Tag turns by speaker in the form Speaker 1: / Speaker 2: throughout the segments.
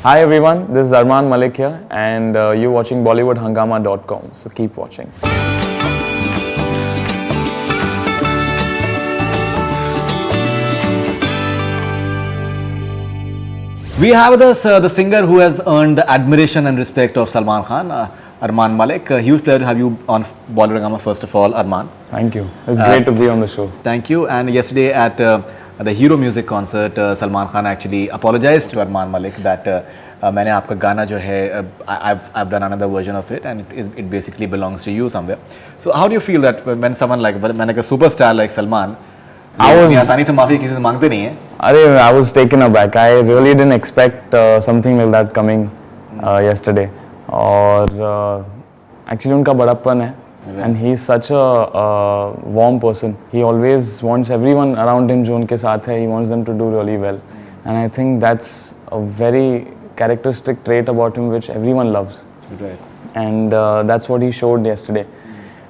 Speaker 1: Hi everyone, this is Armaan Malik here, and you're watching BollywoodHungama.com. So keep watching.
Speaker 2: We have with us the singer who has earned the admiration and respect of Salman Khan, Armaan Malik. A huge pleasure to have you on Bollywood Hungama, first of all, Armaan.
Speaker 1: Thank you. It's great to be on the show.
Speaker 2: Thank you. And yesterday at the Hero Music concert, Salman Khan actually apologized to Armaan Malik that मैंने आपका गाना जो है, I've done another version of it and it basically belongs to you somewhere. So how do you feel that when someone like मैंने कहा superstar like Salman, आसानी से माफी किसी से मांगते नहीं है?
Speaker 1: I was taken aback. I really didn't expect something like that coming yesterday. और actually उनका बड़प्पन है, and he's such a warm person. He always wants everyone around him जो उनके साथ है, he wants them to do really well. And I think that's a very characteristic trait about him which everyone loves.
Speaker 2: Right.
Speaker 1: And that's what he showed yesterday.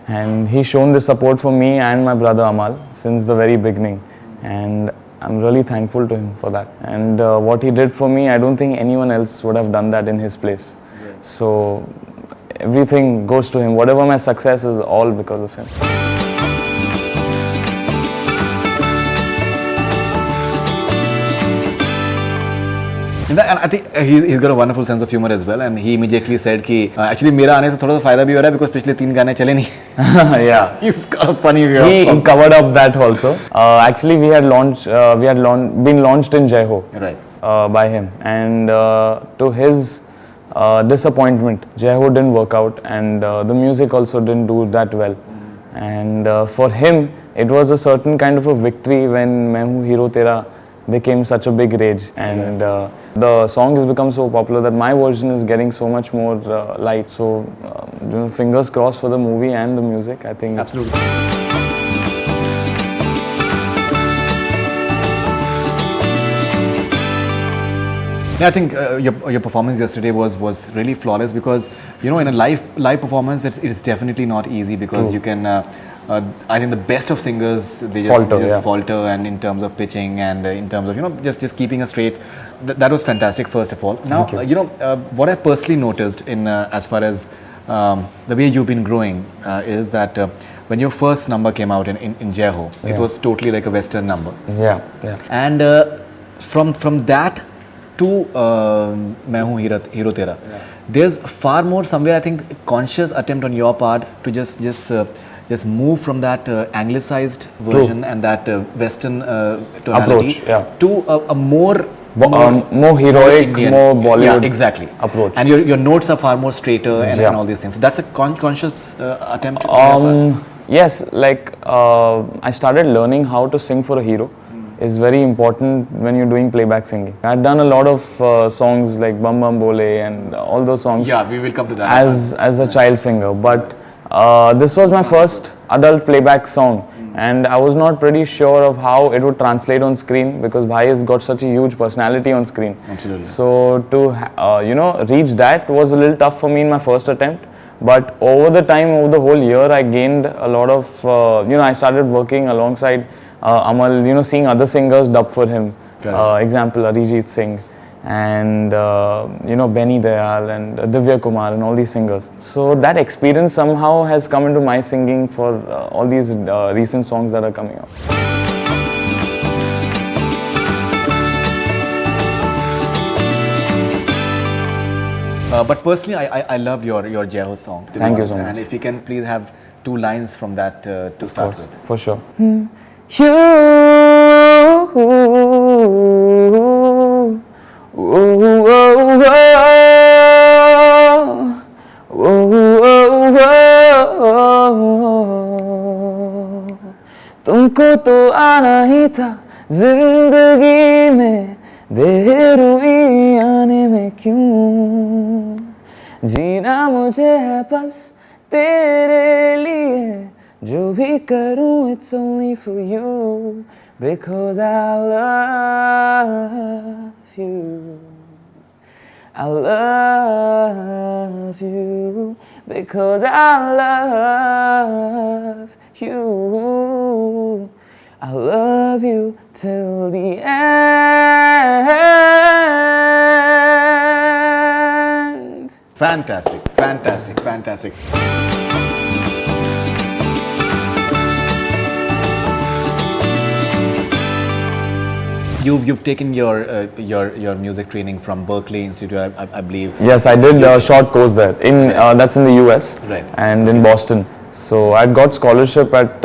Speaker 1: And he's shown this support for me and my brother Amal since the very beginning. And I'm really thankful to him for that. And what he did for me, I don't think anyone else would have done that in his place.
Speaker 2: Right.
Speaker 1: So everything goes to him. Whatever my success is all because of him.
Speaker 2: And I think he's got a wonderful sense of humor as well, and he immediately said कि actually मेरा आने से थोड़ा सा फायदा भी हो रहा है because पिछले 3 गाने चले नहीं.
Speaker 1: Yeah,
Speaker 2: he's got a funny way.
Speaker 1: He covered up that also. Actually, we had been launched in Jai Ho,
Speaker 2: Right.
Speaker 1: By him, and to his disappointment, Jai Ho didn't work out, and the music also didn't do that well. And for him, it was a certain kind of a victory when Main Hoon Hero Tera became such a big rage, and the song has become so popular that my version is getting so much more light. So fingers crossed for the movie and the music, I think.
Speaker 2: Absolutely. Yeah, I think your performance yesterday was really flawless because in a live performance it's definitely not easy because you can I think the best of singers they just falter, and in terms of pitching and in terms of just keeping a straight, that was fantastic first of all. Now what I personally noticed in as far as the way you've been growing is that when your first number came out in Jai Ho, it was totally like a Western number.
Speaker 1: Yeah.
Speaker 2: And from that to Main Hoon Hero Tera, there's far more somewhere I think conscious attempt on your part to just move from that anglicized version and that Western tonality to a more
Speaker 1: heroic,
Speaker 2: Indian,
Speaker 1: more Bollywood
Speaker 2: exactly
Speaker 1: approach.
Speaker 2: And your notes are far more straighter and all these things. So that's a conscious attempt.
Speaker 1: Yes, like I started learning how to sing for a hero. Is very important when you're doing playback singing. I'd done a lot of songs like Bum Bum Bole and all those songs.
Speaker 2: Yeah, we will come to that.
Speaker 1: As a child singer, but this was my first adult playback song, and I was not pretty sure of how it would translate on screen because Bhai has got such a huge personality on screen.
Speaker 2: Absolutely.
Speaker 1: So to reach that was a little tough for me in my first attempt. But over the time, over the whole year, I gained a lot of I started working alongside Amal, seeing other singers dub for him. Example, Arijit Singh and Benny Dayal and Divya Kumar and all these singers. So that experience somehow has come into my singing for all these recent songs that are coming out.
Speaker 2: But personally, I loved your Jai Ho song.
Speaker 1: Thank you so much.
Speaker 2: And if you can please have 2 lines from that to start with.
Speaker 1: For sure. तुमको तो आना ही था जिंदगी में, देर हुई आने में क्यों, जीना मुझे है बस तेरे लिए, जो भी करूं it's only for you, because I love you. I love you because I love you. I love you till the end.
Speaker 2: Fantastic, fantastic, fantastic. You've taken your music training from Berkeley Institute, I believe.
Speaker 1: Yes, I did a short course there. That's in the US
Speaker 2: Right.
Speaker 1: and in Boston. So I got scholarship at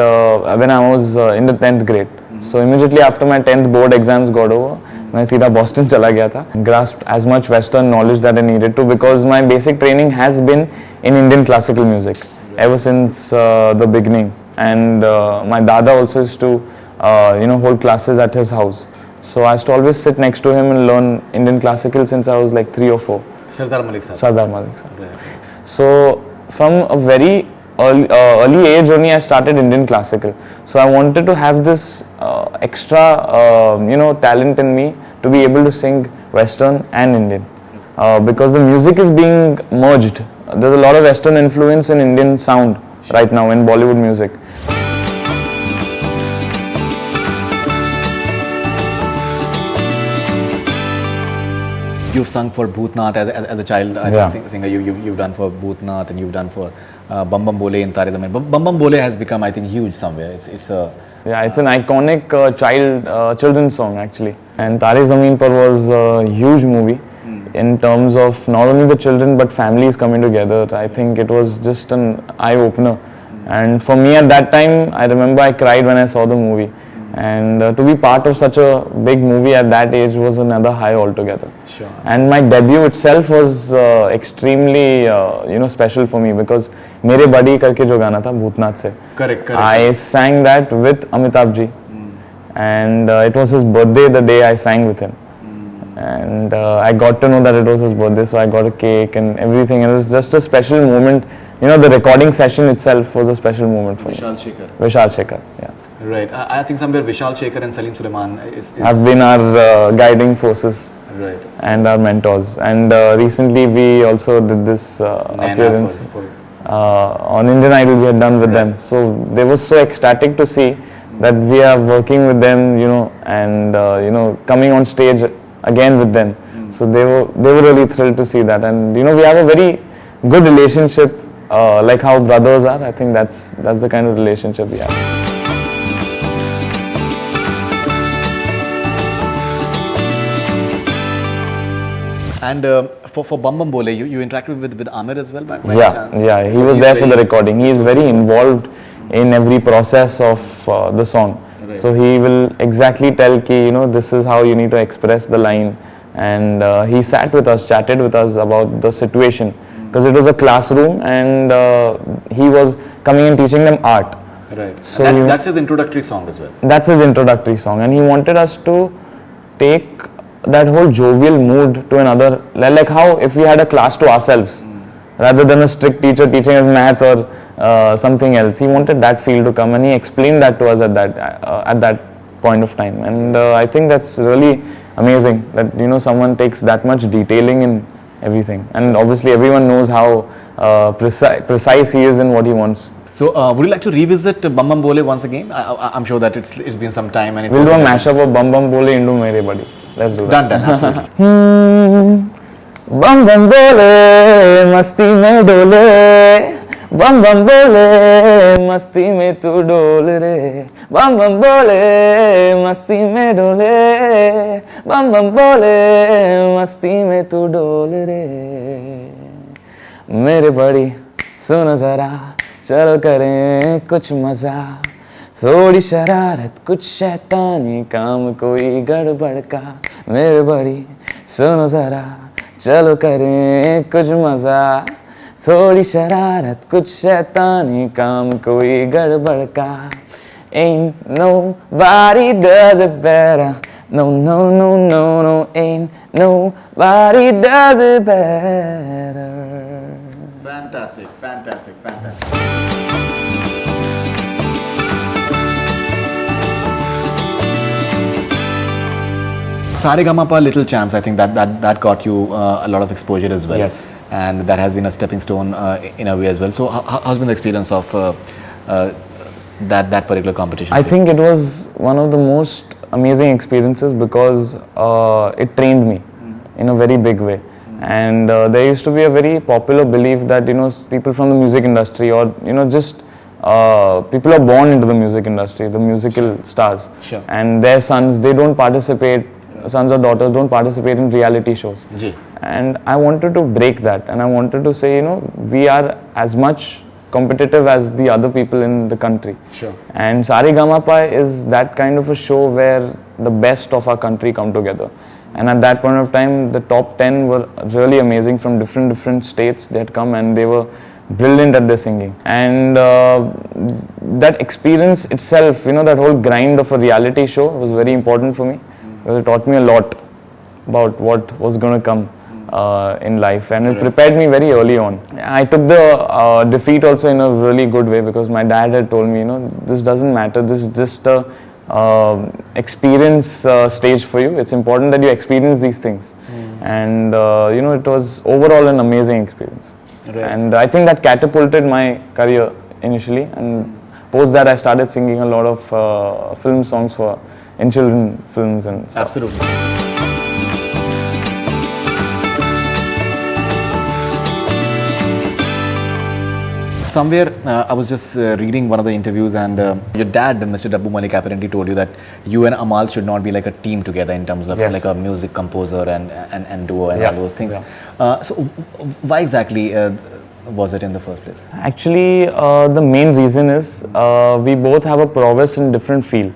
Speaker 1: when I was in the 10th grade. So immediately after my 10th board exams got over, मैं सीधा Boston चला गया था. Grasped as much Western knowledge that I needed to because my basic training has been in Indian classical music ever since the beginning. And my dada also used to hold classes at his house. So I used to always sit next to him and learn Indian classical since I was like 3 or 4.
Speaker 2: Sardar Malik sir.
Speaker 1: Sardar Malik sir.
Speaker 2: Right.
Speaker 1: So from a very early age only I started Indian classical. So I wanted to have this extra talent in me to be able to sing Western and Indian because the music is being merged. There's a lot of Western influence in Indian sound right now in Bollywood music.
Speaker 2: You've sung for Bhootnath as a child, I think, singer. You've done for Bhootnath and you've done for Bum Bum Bole in Taare Zameen Par. Bum Bum Bole has become, I think, huge somewhere. It's
Speaker 1: an iconic children's song actually. And Taare Zameen Par was a huge movie in terms of not only the children but families coming together. I think it was just an eye-opener. And for me at that time, I remember I cried when I saw the movie. And to be part of such a big movie at that age was another high altogether.
Speaker 2: Sure.
Speaker 1: And my debut itself was extremely special for me because मेरे बड़ी करके जो गाना था भूतनाथ से.
Speaker 2: Correct.
Speaker 1: I sang that with Amitabh ji, and it was his birthday the day I sang with him. And I got to know that it was his birthday, so I got a cake and everything. And it was just a special moment. The recording session itself was a special moment for me. Vishal Shekhar, yeah.
Speaker 2: Right. I think somewhere Vishal Shekhar and Salim Sulaiman
Speaker 1: have been our guiding forces.
Speaker 2: Right.
Speaker 1: And our mentors. And recently we also did this appearance on Indian Idol we had done with them. So they were so ecstatic to see that we are working with them, and coming on stage again with them. So they were really thrilled to see that. And we have a very good relationship, like how brothers are. I think that's the kind of relationship we have.
Speaker 2: And for Bum Bum Bole, you interacted with Aamir as well by chance?
Speaker 1: Yeah, he was there for the recording. He is very involved in every process of the song. Right. So he will exactly tell ki, this is how you need to express the line. And he sat with us, chatted with us about the situation. Because it was a classroom and he was coming and teaching them art.
Speaker 2: Right. So that's his introductory song as well.
Speaker 1: That's his introductory song. And he wanted us to take that whole jovial mood to another, like how if we had a class to ourselves rather than a strict teacher teaching us math or something else. He wanted that feel to come and he explained that to us at that point of time. And I think that's really amazing that someone takes that much detailing in everything. And obviously everyone knows how precise he is in what he wants.
Speaker 2: So would you like to revisit Bum Bum Bole once again? I'm sure that it's been some time and
Speaker 1: we'll do a mashup of Bum Bum Bole into Mere Badi. Let's do that.
Speaker 2: Done, absolutely.
Speaker 1: Bum bum bole, masti mein dole. Bum bum bole, masti mein tu dol re. Bum bum bole, masti mein dole. Bum bum bole, masti mein tu dol re. Mere badi, suno zara, chalo kare kuch maza. थोड़ी शरारत कुछ शैतानी काम कोई गड़बड़ का मेरे बड़ी सुनो जरा चलो करें कुछ मजा थोड़ी शरारत कुछ शैतानी काम कोई गड़बड़ का ain't nobody does it better no ain't nobody does it better.
Speaker 2: Fantastic. Saregama Little Champs, I think that got you a lot of exposure as well.
Speaker 1: Yes.
Speaker 2: And that has been a stepping stone in a way as well. So how's been the experience of that particular competition?
Speaker 1: I think it was one of the most amazing experiences because it trained me in a very big way. And there used to be a very popular belief that people from the music industry, or just people are born into the music industry, the musical stars,
Speaker 2: Sure.
Speaker 1: and their sons, they don't participate, sons or daughters don't participate in reality shows.
Speaker 2: Ji.
Speaker 1: And I wanted to break that, and I wanted to say, we are as much competitive as the other people in the country.
Speaker 2: Sure.
Speaker 1: And Taare Zameen Par is that kind of a show where the best of our country come together. And at that point of time, the top 10 were really amazing from different states. They had come and they were brilliant at their singing. And that experience itself, that whole grind of a reality show was very important for me. Because it taught me a lot about what was going to come in life, and it prepared me very early on. I took the defeat also in a really good way, because my dad had told me, this doesn't matter, this is just a experience stage for you. It's important that you experience these things. And it was overall an amazing experience.
Speaker 2: Right.
Speaker 1: And I think that catapulted my career initially, and post that I started singing a lot of film songs in children films and stuff.
Speaker 2: Absolutely. Somewhere I was just reading one of the interviews, and your dad, Mr. Aamir Malik, apparently told you that you and Amal should not be like a team together in terms of
Speaker 1: Yes.
Speaker 2: like a music composer and duo and
Speaker 1: Yeah.
Speaker 2: all those things.
Speaker 1: Yeah.
Speaker 2: So why exactly was it in the first place?
Speaker 1: Actually, the main reason is we both have a prowess in different field.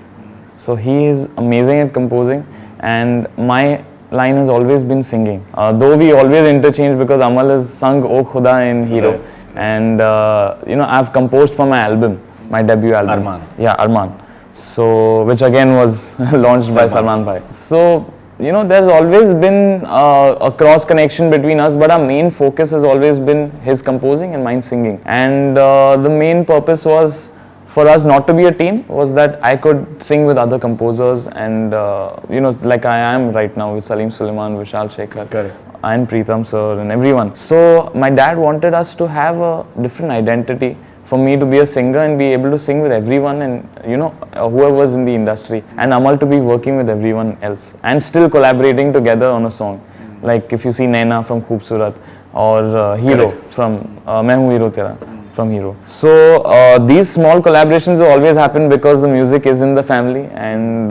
Speaker 1: So he is amazing at composing, and my line has always been singing. Though we always interchange, because Amal has sung O Khuda in Hero.
Speaker 2: Right.
Speaker 1: And I've composed for my album, my debut album.
Speaker 2: Armaan.
Speaker 1: Yeah, Armaan. So, which again was launched by Salman Bhai. So, there's always been a cross connection between us, but our main focus has always been his composing and mine singing. And the main purpose was for us not to be a team, was that I could sing with other composers, and like I am right now with Salim Suleiman, Vishal Shekhar.
Speaker 2: Correct.
Speaker 1: And Preetham sir and everyone. So my dad wanted us to have a different identity, for me to be a singer and be able to sing with everyone, and whoever was in the industry, and Amal to be working with everyone else and still collaborating together on a song. Like if you see Naina from Khoobsurat, or Hero from Main Hoon Hero Tera from Hero. So these small collaborations always happen because the music is in the family, and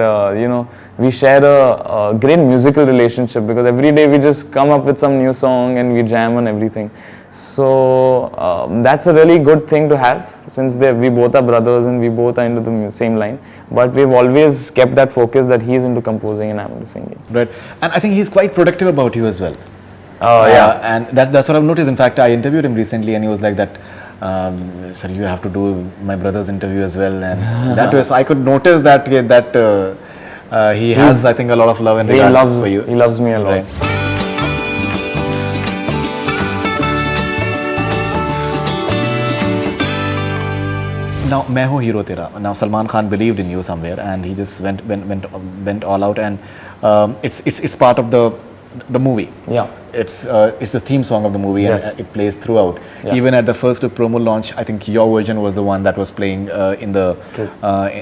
Speaker 1: we share a great musical relationship, because every day we just come up with some new song and we jam on everything. So that's a really good thing to have, since we both are brothers and we both are into the same line. But we've always kept that focus that he's into composing and I'm into singing.
Speaker 2: Right. And I think he's quite protective about you as well.
Speaker 1: Yeah.
Speaker 2: And that's what I've noticed. In fact, I interviewed him recently, and he was like that, sir, you have to do my brother's interview as well. And that way, so I could notice that he has, I think, a lot of love and regard for you.
Speaker 1: He loves me a lot.
Speaker 2: Right. Now, Main Hoon Hero Tera. Now, Salman Khan believed in you somewhere, and he just went all out, and it's part of the movie.
Speaker 1: Yeah.
Speaker 2: It's the theme song of the movie,
Speaker 1: Yes.
Speaker 2: and it plays throughout.
Speaker 1: Yeah.
Speaker 2: Even at the first promo launch, I think your version was the one that was playing in the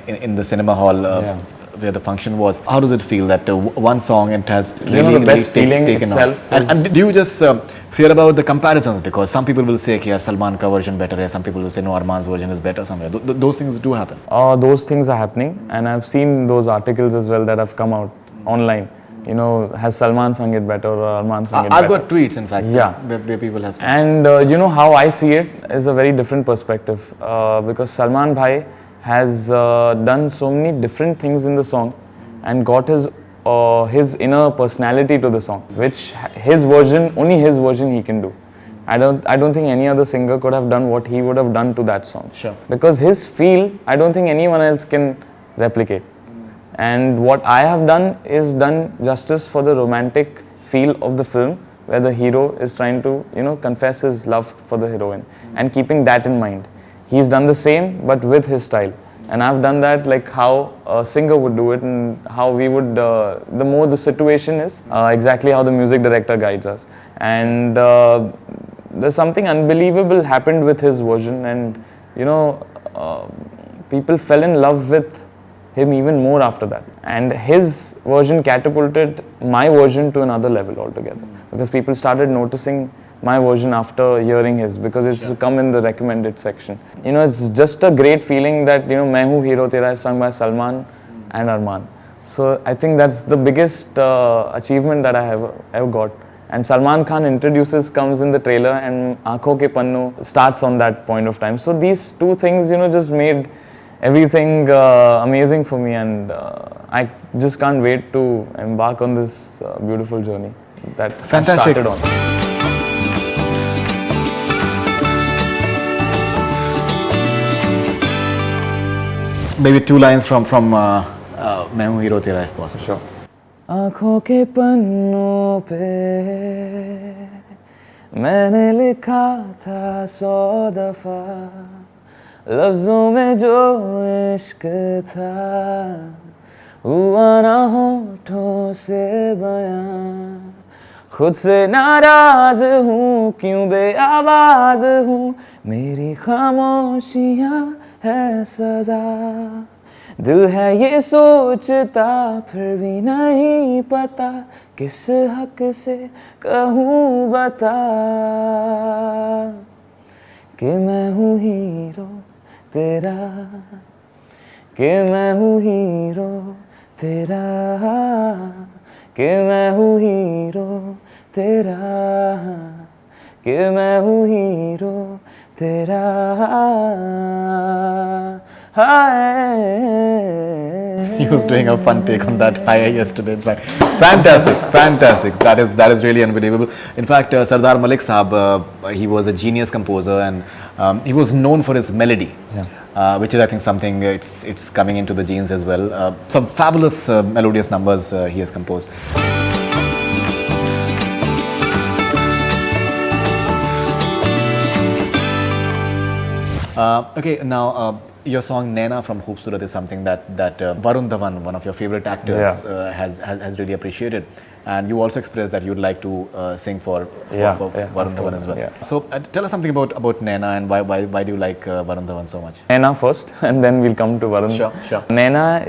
Speaker 2: in the cinema hall where the function was. How does it feel that one song, it has really,
Speaker 1: the best feeling
Speaker 2: taken
Speaker 1: itself
Speaker 2: off? And do you just fear about the comparisons? Because some people will say, "Yeah, Salman ka version better hai." Some people will say, "No, Armaan's version is better." Somewhere those things do happen.
Speaker 1: Those things are happening, and I've seen those articles as well that have come out online. Has Salman sung it better or Armaan sung it better?
Speaker 2: I've got tweets, in fact,
Speaker 1: Yeah.
Speaker 2: where people have said.
Speaker 1: And how I see it is a very different perspective, because Salman Bhai has done so many different things in the song and got his inner personality to the song, which only his version he can do. I don't think any other singer could have done what he would have done to that song.
Speaker 2: Sure.
Speaker 1: Because his feel, I don't think anyone else can replicate. And what I have done is done justice for the romantic feel of the film, where the hero is trying to, confess his love for the heroine, and keeping that in mind. He's done the same, but with his style. And I've done that like how a singer would do it, and how we would, the more the situation is, exactly how the music director guides us. And there's something unbelievable happened with his version, and people fell in love with him even more after that. And his version catapulted my version to another level altogether. Because people started noticing my version after hearing his, because it's come in the recommended section. You know, it's just a great feeling that, you know, Main Hoon Hero Tera is sung by Salman and Armaan. So I think that's the biggest achievement that I have ever got. And Salman Khan comes in the trailer, and Aankhon Ke Panno starts on that point of time. So these two things, you know, just made everything amazing for me, and I just can't wait to embark on this beautiful journey that I started on.
Speaker 2: Maybe two lines from Main Hoon Hero Tera if possible.
Speaker 1: Sure. आँखों के पन्नों पे मैंने लिखा था 100 दफा, लफ्जों में जो इश्क था हुआ ना होठों से बयां, खुद से नाराज हूँ क्यों बेआवाज हूँ, मेरी खामोशियाँ है सजा, दिल है ये सोचता फिर भी नहीं पता, किस हक से कहूँ बता कि मैं हूँ हीरो तेरा, कि मैं हूँ हीरो तेरा, कि मैं हूँ हीरो तेरा, कि मैं हूँ हीरो तेरा.
Speaker 2: He was doing a fun take on that high yesterday. In fact, fantastic. That is really unbelievable. In fact, Sardar Malik Saab, he was a genius composer, and he was known for his melody, which is, I think, something it's coming into the genes as well. Some fabulous melodious numbers he has composed. Okay, now. Your song Naina from Khoobsurat is something that Varun Dhawan, one of your favorite actors, has really appreciated, and you also expressed that you'd like to sing for Varun Dhawan as well. Yeah. So tell us something about Naina, and why do you like Varun Dhawan so much?
Speaker 1: Naina first, and then we'll come to Varun.
Speaker 2: Sure.
Speaker 1: Naina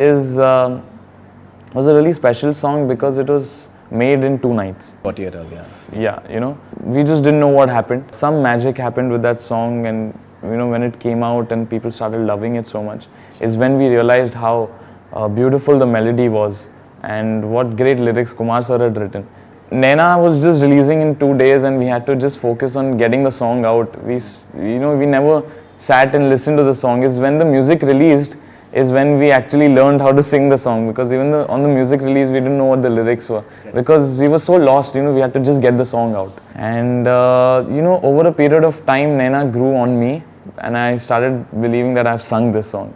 Speaker 1: was a really special song because it was made in 2 nights.
Speaker 2: 40 years,
Speaker 1: Yeah, you know, we just didn't know what happened. Some magic happened with that song, and you know, when it came out and people started loving it so much, is when we realized how beautiful the melody was and what great lyrics Kumar sir had written. Naina was just releasing in 2 days, and we had to just focus on getting the song out. We never sat and listened to the song. Is when the music released is when we actually learned how to sing the song, because even on the music release we didn't know what the lyrics were, because we were so lost. You know, we had to just get the song out. And you know, over a period of time, Naina grew on me, and I started believing that I've sung this song,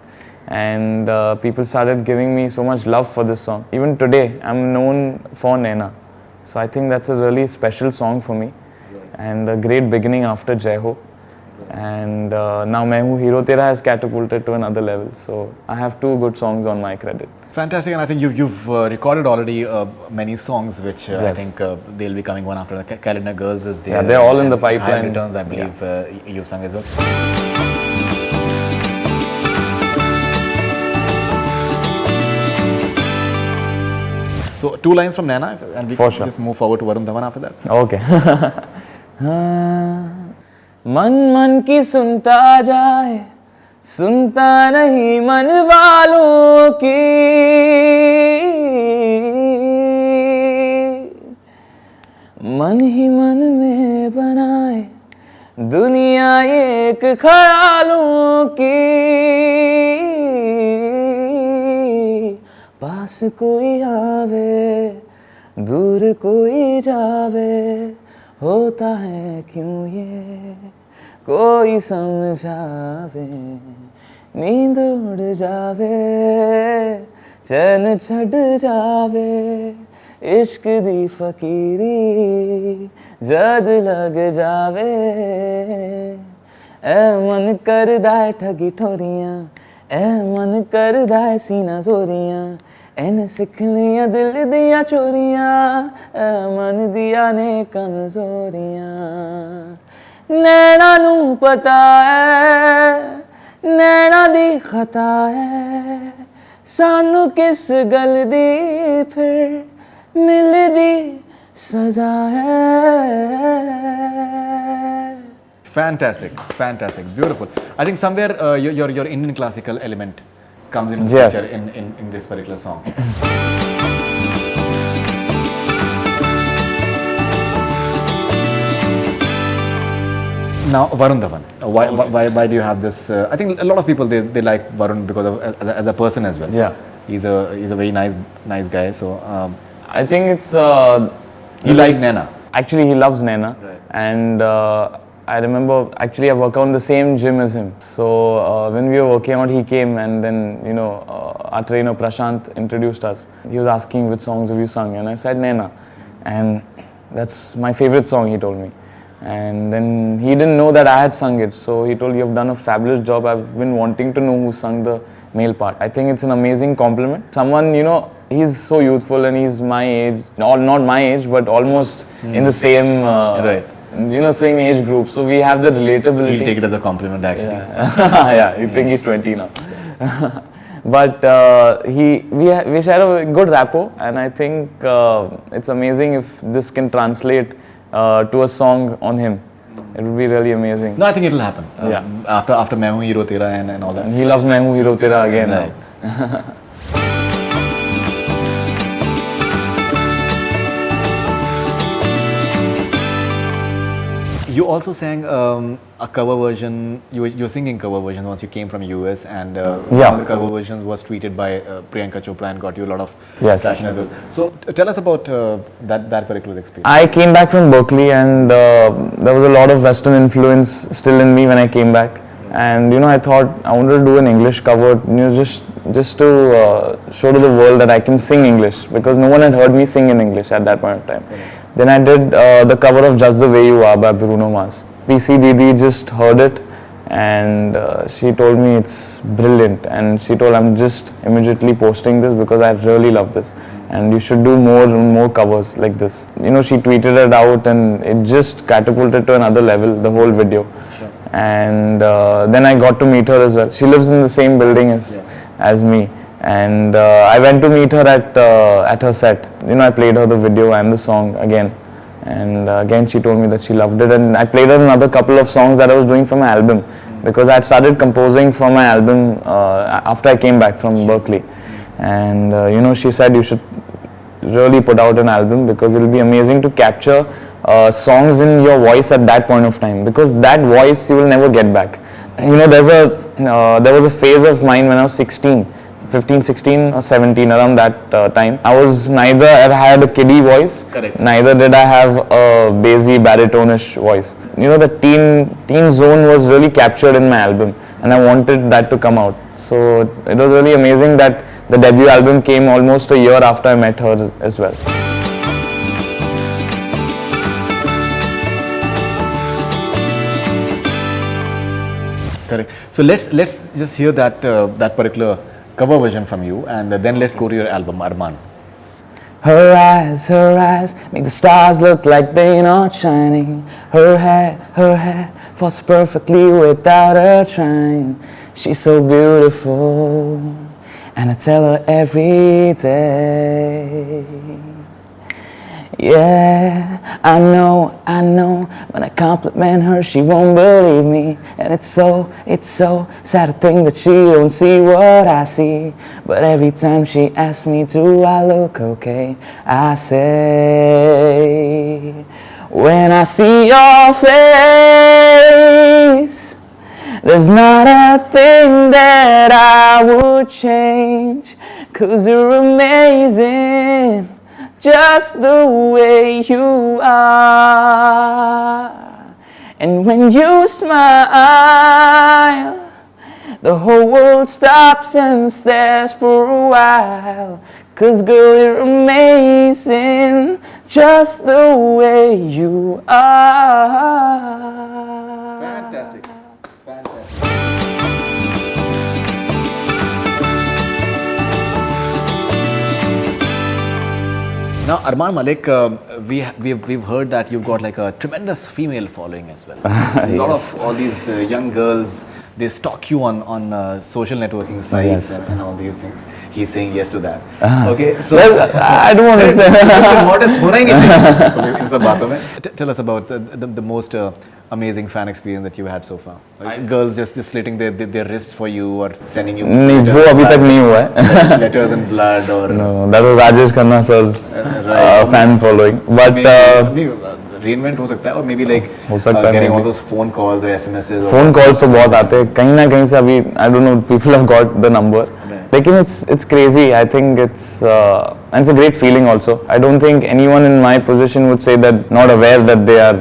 Speaker 1: and people started giving me so much love for this song. Even today, I'm known for Naina. So I think that's a really special song for me, and a great beginning after Jai Ho. And now Main Hoon Hero Tera has catapulted to another level. So I have 2 good songs on my credit.
Speaker 2: Fantastic, and I think you've recorded already many songs, which I think they'll be coming one after the Calendar Girls is there.
Speaker 1: Yeah, they're all in the pipeline.
Speaker 2: High Returns, I believe you've sung as well. So 2 lines from Naina, and we can just move forward to Varun Dhawan after that.
Speaker 1: Okay. मन मन की सुनता जाए, सुनता नहीं मन वालों की, मन ही मन में बनाए दुनिया एक ख्यालों की, पास कोई आवे दूर कोई जावे, होता है क्यों ये कोई समझावे, नींद उड़ जावे चैन छड़ जावे, इश्क दी फकीरी जद लग जावे, ए मन करदा है ठगी ठोरियां, ए मन करदा है सीना जोरियां, एन सिखलियां दिल दियां चोरियां, मन दिया ने कमजोरियां, नैना नू पता है नैना दी खता है, सानू किस गल दी फिर मिलदी सजा है.
Speaker 2: Fantastic, fantastic, beautiful. I think somewhere your Indian classical element comes into
Speaker 1: Yes.
Speaker 2: picture in this particular song. Now Varun Dhawan. Why do you have this? I think a lot of people they like Varun because of as a person as well.
Speaker 1: Yeah.
Speaker 2: He's a very nice guy. So
Speaker 1: I think it's
Speaker 2: he likes Naina.
Speaker 1: Actually, he loves Naina,
Speaker 2: Right.
Speaker 1: and I remember actually I work out in the same gym as him. So when we were working out, he came, and then our trainer Prashant introduced us. He was asking which songs have you sung, and I said Naina, and that's my favorite song. He told me, and then he didn't know that I had sung it. So he told, "You've done a fabulous job. I've been wanting to know who sung the male part." I think it's an amazing compliment. Someone he's so youthful and he's my age, not my age, but almost in the same
Speaker 2: Right.
Speaker 1: Same age group. So we have the relatability.
Speaker 2: He'll take it as a compliment actually.
Speaker 1: Yeah, you think he's 20 now. But we share a good rapport, and I think it's amazing if this can translate to a song on him. It would be really amazing.
Speaker 2: No, I think it'll happen.
Speaker 1: Yeah.
Speaker 2: After Main Hoon Hero Tera and all that.
Speaker 1: And he loves Main Hoon Hero Tera again.
Speaker 2: Right.
Speaker 1: Now.
Speaker 2: You also sang a cover version. You're singing cover version once you came from US, and one of the cover versions was tweeted by Priyanka Chopra and got you a lot of
Speaker 1: Yes.
Speaker 2: traction as well. So tell us about that particular experience.
Speaker 1: I came back from Berkeley, and there was a lot of Western influence still in me when I came back. And I thought I wanted to do an English cover, just to show to the world that I can sing English, because no one had heard me sing in English at that point of time. Then I did the cover of Just the Way You Are by Bruno Mars. PC Didi just heard it, and she told me it's brilliant, and she told, I'm just immediately posting this because I really love this, and you should do more covers like this. She tweeted it out, and it just catapulted to another level, the whole video.
Speaker 2: Sure.
Speaker 1: And then I got to meet her as well. She lives in the same building as me, and I went to meet her at her set. I played her the video and the song again, and again she told me that she loved it, and I played her another couple of songs that I was doing for my album, because I had started composing for my album after I came back from Berkeley, and she said you should really put out an album because it'll be amazing to capture songs in your voice at that point of time, because that voice you will never get back. There was a phase of mine when I was 15, 16 or 17, around that time. I was neither I had a kiddie voice,
Speaker 2: Correct.
Speaker 1: neither did I have a bassy baritone-ish voice. The teen zone was really captured in my album, and I wanted that to come out. So it was really amazing that the debut album came almost a year after I met her as well.
Speaker 2: Correct. So let's just hear that particular cover version from you, and then let's go to your album, Armaan.
Speaker 1: Her eyes make the stars look like they're not shining. Her hair falls perfectly without her trying. She's so beautiful, and I tell her every day. Yeah, I know, when I compliment her, she won't believe me. And it's so sad to think that she don't see what I see. But every time she asks me, do I look okay? I say, when I see your face, there's not a thing that I would change. 'Cause you're amazing, just the way you are. And when you smile, the whole world stops and stares for a while. 'Cause girl, you're amazing, just the way you are.
Speaker 2: Fantastic. Now, Armaan Malik, we've heard that you've got like a tremendous female following as well. A lot of all these young girls, they stalk you on social networking sites
Speaker 1: Yes.
Speaker 2: and all these things. he's saying yes to that. Okay, so
Speaker 1: Well, I don't want to say.
Speaker 2: modest होना ही नहीं चाहिए इन सब बातों में. Tell us about the most amazing fan experience that you had so far. Girls just slitting their wrists for you or sending you.
Speaker 1: नहीं, वो अभी तक नहीं हुआ है.
Speaker 2: Letters and blood or.
Speaker 1: No, that was Rajesh Khanna sir's fan following. But
Speaker 2: reinvent हो सकता है और maybe like
Speaker 1: हो सकता है
Speaker 2: getting all those phone calls or SMSs.
Speaker 1: phone calls तो बहुत आते हैं कहीं ना कहीं से अभी I don't know people have got the number. लेकिन it's crazy. I think it's and it's a great feeling also. I don't think anyone in my position would say that not aware that they are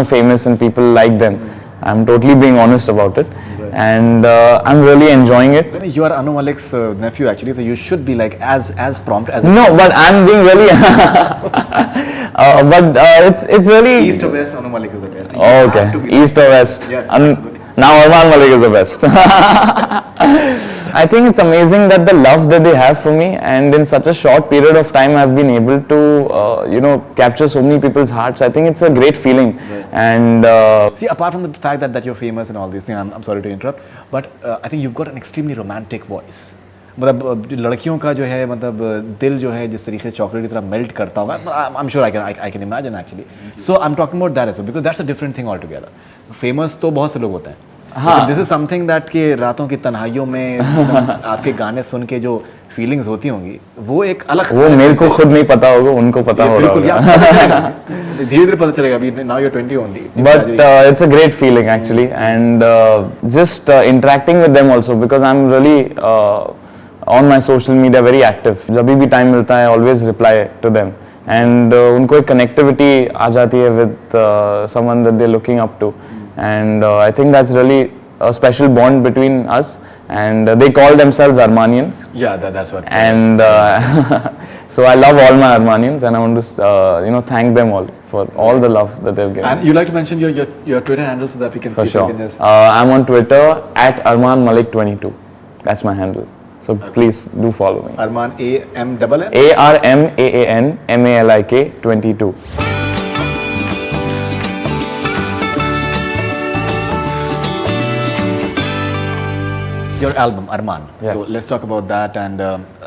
Speaker 1: famous and people like them. I'm totally being honest about it. And I'm really enjoying it.
Speaker 2: You are Armaan Malik's nephew actually, so you should be like as prompt as.
Speaker 1: No, but I'm being really. But it's really.
Speaker 2: East or West, Armaan Malik is the best.
Speaker 1: Oh, okay. East or West.
Speaker 2: Yes. Absolutely.
Speaker 1: Now Armaan Malik is the best. I think it's amazing that the love that they have for me, and in such a short period of time, I've been able to, capture so many people's hearts. I think it's a great feeling. Right. And
Speaker 2: see, apart from the fact that you're famous and all these things, I'm sorry to interrupt, but I think you've got an extremely romantic voice. मतलब लड़कियों का जो है मतलब दिल जो है जिस तरीके से चॉकलेट की तरह मेल्ट करता होगा, I'm sure I can imagine actually. So I'm talking about that as well because that's a different thing altogether. Famous तो बहुत से लोग होते हैं. हाँ. This is something that के रातों की तन्हाइयों में आपके गाने सुन के जो फीलिंग्स होती होंगी वो एक अलग.
Speaker 1: वो मेरे को खुद नहीं पता होगा, उनको पता होगा.
Speaker 2: धीरे-धीरे पता चलेगा. अभी now you're 20 only.
Speaker 1: But it's a great feeling actually, and just interacting with them also because I'm really on my social media very active. जब भी time मिलता है, always reply to them. And उनको एक connectivity आ जाती है with someone that they're looking up to. And I think that's really a special bond between us. And they call themselves Armanians.
Speaker 2: Yeah, that's what.
Speaker 1: And so I love all my Armanians, and I want to thank them all for all the love that they've given.
Speaker 2: And you like to mention your Twitter handle so that we can.
Speaker 1: For sure. I'm on Twitter at Armaan Malik 22. That's my handle. So please do follow me.
Speaker 2: Armaan AMAAN.
Speaker 1: ARMAAN MALIK 22.
Speaker 2: Your album Armaan.
Speaker 1: Yes.
Speaker 2: So let's talk about that and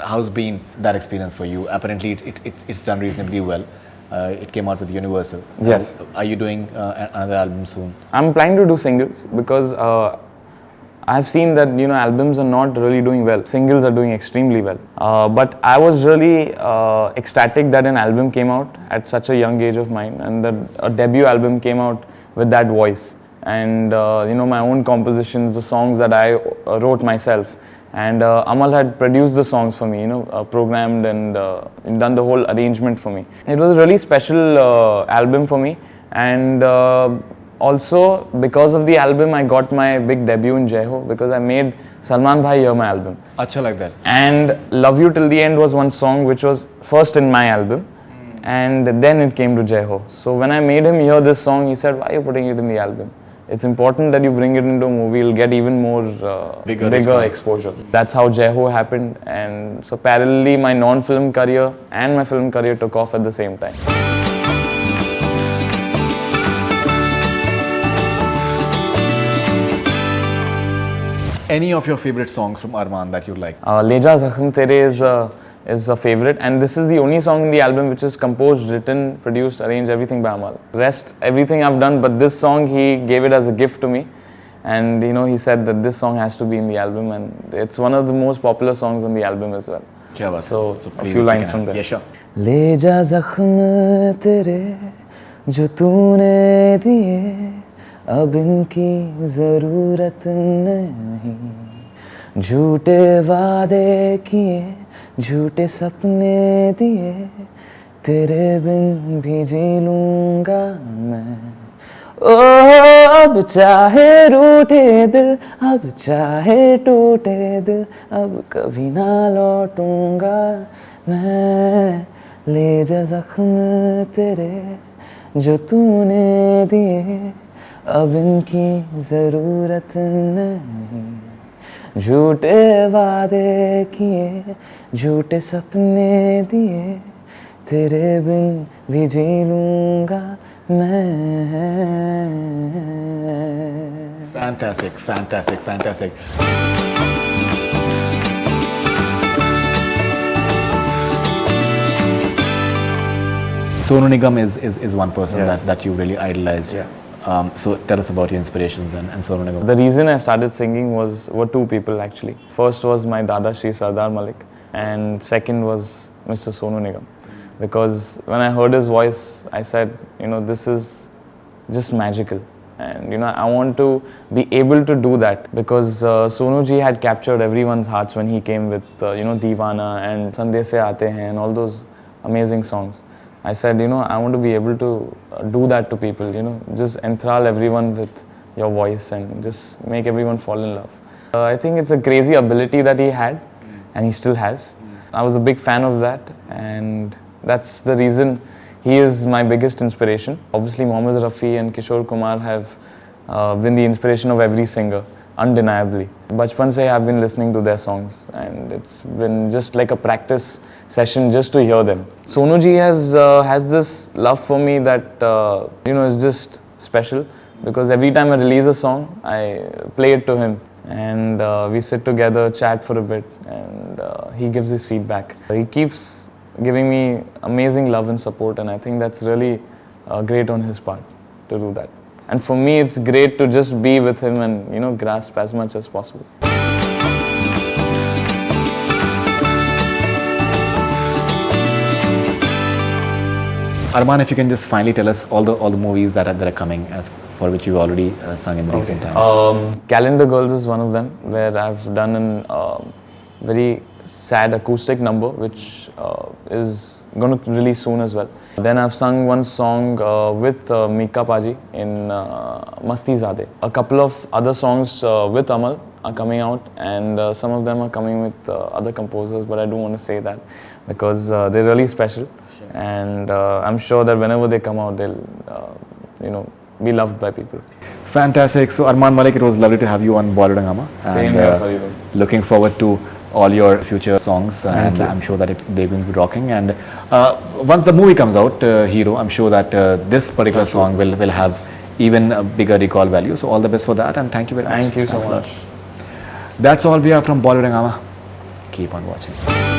Speaker 2: how's been that experience for you? Apparently it's done reasonably well. It came out with Universal.
Speaker 1: Yes.
Speaker 2: Are you doing another album soon?
Speaker 1: I'm planning to do singles because I've seen that albums are not really doing well. Singles are doing extremely well. But I was really ecstatic that an album came out at such a young age of mine, and that a debut album came out with that voice. And my own compositions, the songs that I wrote myself, and Amal had produced the songs for me, programmed and done the whole arrangement for me. It was a really special album for me, and also because of the album I got my big debut in Jai Ho because I made Salman Bhai hear my album.
Speaker 2: Acha like that.
Speaker 1: And Love You Till the End was one song which was first in my album. And then it came to Jai Ho. So when I made him hear this song, he said, "Why are you putting it in the album? It's important that you bring it into a movie. You'll get even more bigger exposure." That's how Jai Ho happened. And so parallelly, my non-film career and my film career took off at the same time.
Speaker 2: Any of your favorite songs from Armaan that you like?
Speaker 1: Le Ja Zakham Tere is a favorite, and this is the only song in the album which is composed, written, produced, arranged, everything by Amal. Rest, everything I've done, but this song he gave it as a gift to me, and he said that this song has to be in the album, and it's one of the most popular songs on the album as well. So a few lines from there.
Speaker 2: Yeah, sure.
Speaker 1: Le ja zakham tere jo tune diye ab inki zarurat nahi झूठे वादे किए झूठे सपने दिए तेरे बिन भी जी लूंगा मैं ओ अब चाहे रूठे दिल अब चाहे टूटे दिल अब कभी ना लौटूंगा मैं ले जा जख्म तेरे जो तूने दिए अब इनकी ज़रूरत नहीं झूठे वादे किए झूठे सपने दिए तेरे बिन भी जी लूंगा मैं
Speaker 2: Fantastic. Sonu Nigam is one person
Speaker 1: Yes.
Speaker 2: that you really idolized.
Speaker 1: Yeah.
Speaker 2: So tell us about your inspirations and Sonu Nigam.
Speaker 1: The reason I started singing were two people actually. First was my Dada Shri Sardar Malik, and second was Mr. Sonu Nigam. Because when I heard his voice, I said, this is just magical. And I want to be able to do that because Sonu ji had captured everyone's hearts when he came with Deewana and Sandesh Se Aate Hain and all those amazing songs. I said, I want to be able to do that to people, just enthrall everyone with your voice and just make everyone fall in love. I think it's a crazy ability that he had and he still has. I was a big fan of that, and that's the reason he is my biggest inspiration. Obviously, Mohammed Rafi and Kishore Kumar have been the inspiration of every singer, undeniably. Bachpan se I've been listening to their songs, and it's been just like a practice session just to hear them. Sonu ji has this love for me that is just special, because every time I release a song, I play it to him, and we sit together, chat for a bit, and he gives his feedback. He keeps giving me amazing love and support, and I think that's really great on his part to do that. And for me, it's great to just be with him and grasp as much as possible.
Speaker 2: Armaan, if you can just finally tell us all the movies that are coming, as for which you've already sung in recent times.
Speaker 1: Calendar Girls is one of them, where I've done a very sad acoustic number, which is going to release soon as well. Then I've sung one song with Mika Paji in Masti Zade. A couple of other songs with Amal are coming out, and some of them are coming with other composers, but I don't want to say that because they're really special. Sure. And I'm sure that whenever they come out, they'll be loved by people.
Speaker 2: Fantastic. So Armaan Malik, it was lovely to have you on Bollywood Hungama.
Speaker 1: Same here, Faridoon.
Speaker 2: Looking forward to all your future songs, and
Speaker 1: you.
Speaker 2: I'm sure that they're going to be rocking. And once the movie comes out, Hero, I'm sure that this particular song will have even a bigger recall value. So all the best for that, and thank you very much.
Speaker 1: Thank you so much.
Speaker 2: That's all we have from Bollywood Hungama. Keep on watching.